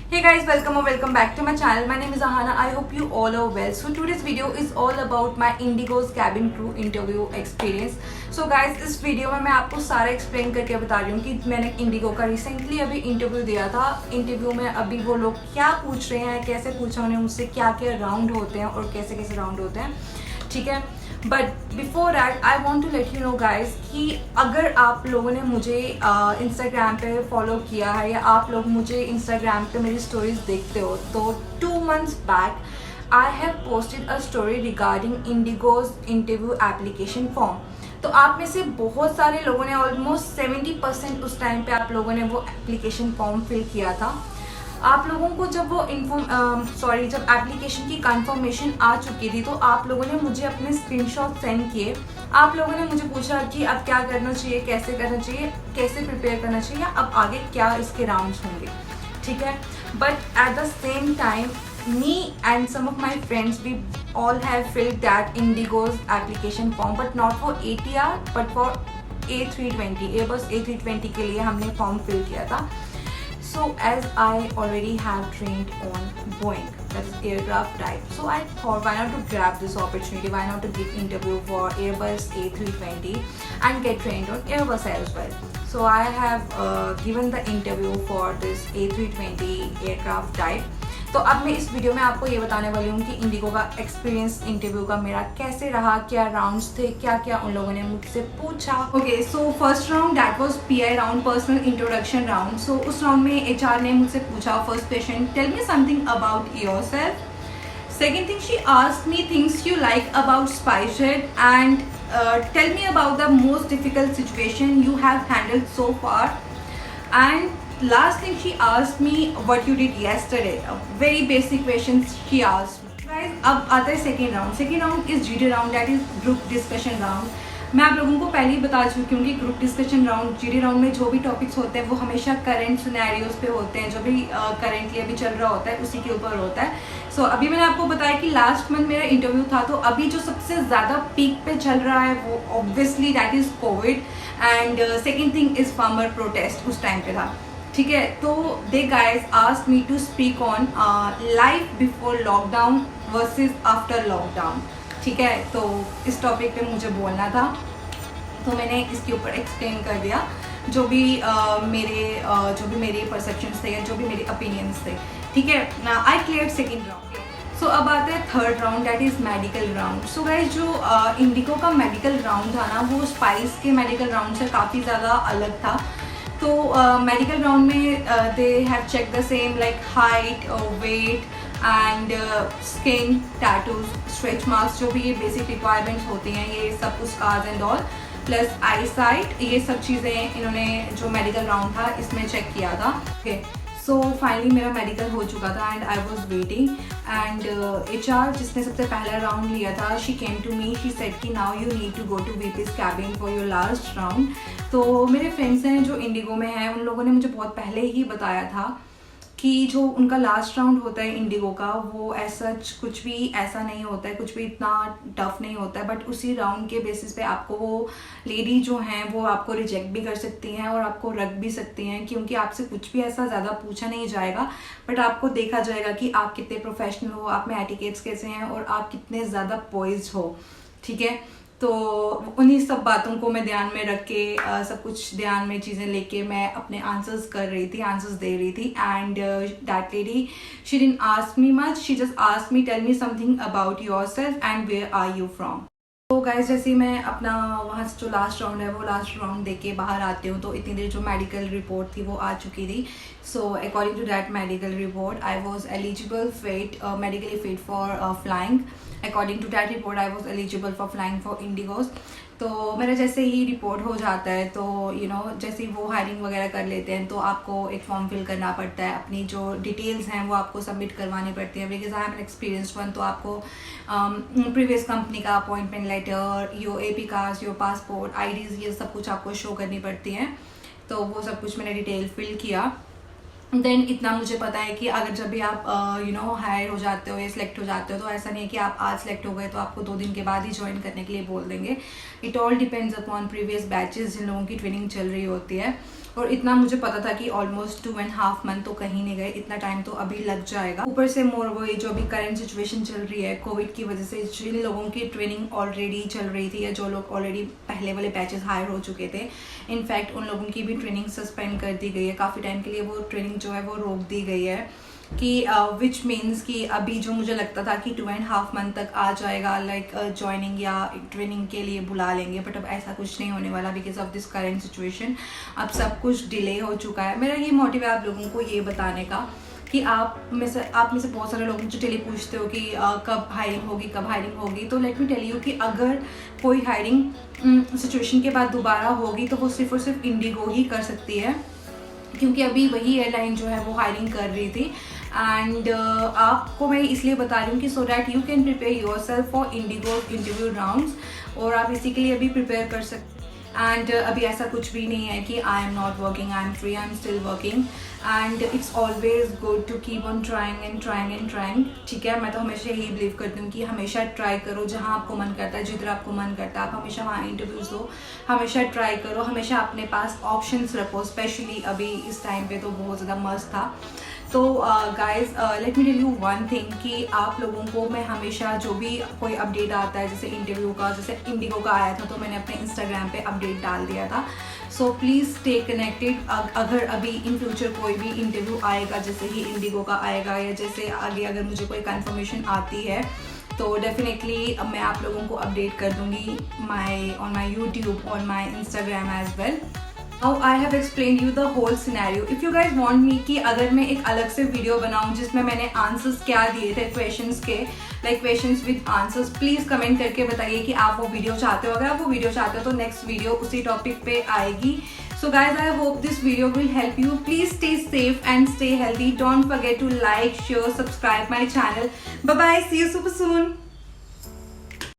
Hey guys, welcome or welcome back to my channel. My name is Ahana. I hope you all are well. So today's video is all about my Indigo's cabin crew interview experience. So guys, इस video में मैं आपको सारा explain करके बता रही हूँ कि मैंने इंडिगो का रिसेंटली अभी इंटरव्यू दिया था. इंटरव्यू में अभी वो लोग क्या पूछ रहे हैं, कैसे पूछा उन्हें, मुझसे क्या क्या राउंड होते हैं और कैसे कैसे राउंड होते हैं, ठीक है. But before that I want to let you know guys कि अगर आप लोगों ने मुझे इंस्टाग्राम पे फॉलो किया है या आप लोग मुझे इंस्टाग्राम पे मेरी स्टोरीज देखते हो तो 2 months back I have posted a story regarding IndiGo's interview application form. तो आप में से बहुत सारे लोगों ने ऑलमोस्ट 70% उस टाइम पे आप लोगों ने वो एप्लीकेशन फॉर्म फिल किया था. आप लोगों को जब वो जब एप्लीकेशन की कंफर्मेशन आ चुकी थी तो आप लोगों ने मुझे अपने स्क्रीनशॉट सेंड किए. आप लोगों ने मुझे पूछा कि अब क्या करना चाहिए, कैसे करना चाहिए, कैसे प्रिपेयर करना चाहिए, अब आगे क्या इसके राउंड्स होंगे, ठीक है. But at the same time me and some of my friends we all have filled that Indigo's application form but not for ATR but for A320 Airbus A320 के लिए हमने फॉर्म फिल किया था. So as I already have trained on Boeing, that is aircraft type, so I thought why not to grab this opportunity, why not to give interview for Airbus A320 and get trained on Airbus as well. So I have given the interview for this A320 aircraft type. तो अब मैं इस video में आपको ये बताने वाली हूँ कि इंडिगो का एक्सपीरियंस इंटरव्यू का मेरा कैसे रहा, क्या राउंड्स थे, क्या क्या उन लोगों ने मुझसे पूछा. Okay, so first round that was PI round, personal introduction round. So उस राउंड में एचआर ने मुझसे पूछा first question, tell me something about yourself. Second thing, she asked me things you like about SpiceJet and tell me about the most difficult situation you have handled so far. And last thing, she asked me what you did yesterday. Very basic questions she asked me. Guys, अब आता है second round. Second round is GD round, that is group discussion round. मैं आप लोगों को पहले ही बता चुकी हूँ कि group discussion round GD round में जो भी टॉपिक्स होते हैं वो हमेशा करंट सिनेरियोज पे होते हैं, जो भी करंटली अभी चल रहा होता है उसी के ऊपर होता है. सो अभी मैंने आपको बताया कि लास्ट मंथ मेरा इंटरव्यू था, तो अभी जो सबसे ज़्यादा पीक पे चल रहा है वो obviously that is covid and second thing is farmer protest उस टाइम पे था, ठीक है. तो they guys asked me to speak on life before lockdown versus after lockdown, ठीक है. तो इस टॉपिक पे मुझे बोलना था तो मैंने इसके ऊपर एक्सप्लेन कर दिया जो भी मेरे परसेप्शंस थे या जो भी मेरे ओपिनियंस थे, ठीक है. I clear second round. So अब आते हैं third round, that is medical round. So guys, जो इंडिगो का मेडिकल राउंड था ना वो स्पाइस के मेडिकल राउंड से काफ़ी ज़्यादा अलग था. तो मेडिकल राउंड में they have check the same like height, weight and skin, tattoos, stretch marks, जो भी ये बेसिक रिक्वायरमेंट्स होती हैं ये सब कुछ, cars and all, plus I site, ये सब चीज़ें इन्होंने जो मेडिकल राउंड था इसमें चेक किया था. ओके, सो फाइनली मेरा मेडिकल हो चुका था and I was waiting and HR जिसने सबसे पहला राउंड लिया था, she came to me, she said कि now you need to go to VP's cabin for your last round. तो मेरे फ्रेंड्स हैं जो इंडिगो में हैं, उन लोगों ने मुझे बहुत पहले ही बताया था कि जो उनका लास्ट राउंड होता है इंडिगो का वो ऐसा कुछ भी ऐसा नहीं होता है, कुछ भी इतना टफ नहीं होता है. बट उसी राउंड के बेसिस पे आपको वो लेडी जो हैं वो आपको रिजेक्ट भी कर सकती हैं और आपको रख भी सकती हैं, क्योंकि आपसे कुछ भी ऐसा ज़्यादा पूछा नहीं जाएगा बट आपको देखा जाएगा कि आप कितने प्रोफेशनल हो, आप में एटिकेट्स कैसे हैं और आप कितने ज़्यादा पॉइज्ड हो, ठीक है. तो उन्हीं सब बातों को मैं ध्यान में रख के सब कुछ ध्यान में चीज़ें लेके मैं अपने आंसर्स दे रही थी and that lady she didn't ask me much, she just ask me tell me something about yourself and where are you from. तो गाइज, जैसे मैं अपना वहाँ से जो लास्ट राउंड है वो लास्ट राउंड दे के बाहर आती हूँ तो इतनी देर जो मेडिकल रिपोर्ट थी वो आ चुकी थी. So according to that medical report I was eligible medically fit for flying. According to that report I was eligible for flying for IndiGo's. तो मेरा जैसे ही रिपोर्ट हो जाता है तो जैसे ही वो हायरिंग वगैरह कर लेते हैं तो आपको एक फॉर्म फिल करना पड़ता है, अपनी जो डिटेल्स हैं वो आपको सबमिट करवानी पड़ती है. Because I am an experienced one, तो आपको प्रीवियस कंपनी का appointment letter, your AP cards, your passport, IDs, ये सब कुछ आपको शो करनी पड़ती हैं. तो वो सब कुछ मैंने डिटेल फिल किया. देन इतना मुझे पता है कि अगर जब भी आप हायर हो जाते हो या सिलेक्ट हो जाते हो तो ऐसा नहीं है कि आप आज सिलेक्ट हो गए तो आपको 2 दिन के बाद ही ज्वाइन करने के लिए बोल देंगे. It all depends upon previous batches जिन लोगों की ट्रेनिंग चल रही होती है. और इतना मुझे पता था कि ऑलमोस्ट 2.5 मंथ तो कहीं नहीं गए, इतना टाइम तो अभी लग जाएगा। ऊपर से मोर वो जो अभी करंट सिचुएशन चल रही है कोविड की वजह से, जिन लोगों की ट्रेनिंग ऑलरेडी चल रही थी या जो लोग ऑलरेडी पहले वाले बैचेस हायर हो चुके थे, इनफैक्ट उन लोगों की भी ट्रेनिंग सस्पेंड कर दी गई है। काफ़ी टाइम के लिए वो ट्रेनिंग जो है वो रोक दी गई है कि विच मीन्स कि अभी जो मुझे लगता था कि 2.5 मंथ तक आ जाएगा लाइक ज्वाइनिंग या ट्रेनिंग के लिए बुला लेंगे, बट अब ऐसा कुछ नहीं होने वाला because of this current situation. अब सब कुछ डिले हो चुका है। मेरा ये मोटिव है आप लोगों को ये बताने का कि आप में से बहुत सारे लोग मुझे डेली पूछते हो कि कब हायरिंग होगी। तो लेट मी टेल यू कि अगर कोई हायरिंग सिचुएशन के बाद दोबारा होगी तो वो सिर्फ और सिर्फ इंडिगो ही कर सकती है, क्योंकि अभी वही एयरलाइन जो है वो हायरिंग कर रही थी। एंड आपको मैं इसलिए बता रही हूँ कि so that you can prepare your self for Indigo interview rounds, और आप इसी के लिए अभी प्रिपेयर कर सकते। एंड अभी ऐसा कुछ भी नहीं है कि I am not working, I am free, I am still working, and it's always good to keep on trying and trying and trying. ठीक है, मैं तो हमेशा यही बिलीव करती हूँ कि हमेशा ट्राई करो जहाँ आपको मन करता है, जिधर आपको मन करता है आप हमेशा वहाँ इंटरव्यूज दो, हमेशा ट्राई करो, हमेशा अपने पास ऑप्शंस रखो। स्पेशली अभी इस टाइम पे तो बहुत ज़्यादा मस्त था। तो guys let me tell you one thing कि आप लोगों को मैं हमेशा जो भी कोई अपडेट आता है, जैसे इंटरव्यू का, जैसे इंडिगो का आया था तो मैंने अपने इंस्टाग्राम पे अपडेट डाल दिया था। So please stay connected. अगर अभी इन फ्यूचर कोई भी इंटरव्यू आएगा, जैसे ही इंडिगो का आएगा या जैसे आगे अगर मुझे कोई कंफर्मेशन आती है तो डेफिनेटली मैं आप लोगों को अपडेट कर दूँगी on my YouTube, on my Instagram as well. Now I have explained you the whole scenario. If you guys want me कि अगर मैं एक अलग से वीडियो बनाऊँ जिसमें मैंने आंसर्स क्या दिए थे क्वेश्चंस के, like questions with answers, please comment करके बताइए कि आप वो वीडियो चाहते हो। अगर आप वो वीडियो चाहते हो तो नेक्स्ट वीडियो उसी टॉपिक पे आएगी। So guys, I hope this video will help you. Please stay safe and stay healthy. Don't forget to like, share, subscribe my channel. Bye bye. See you super soon.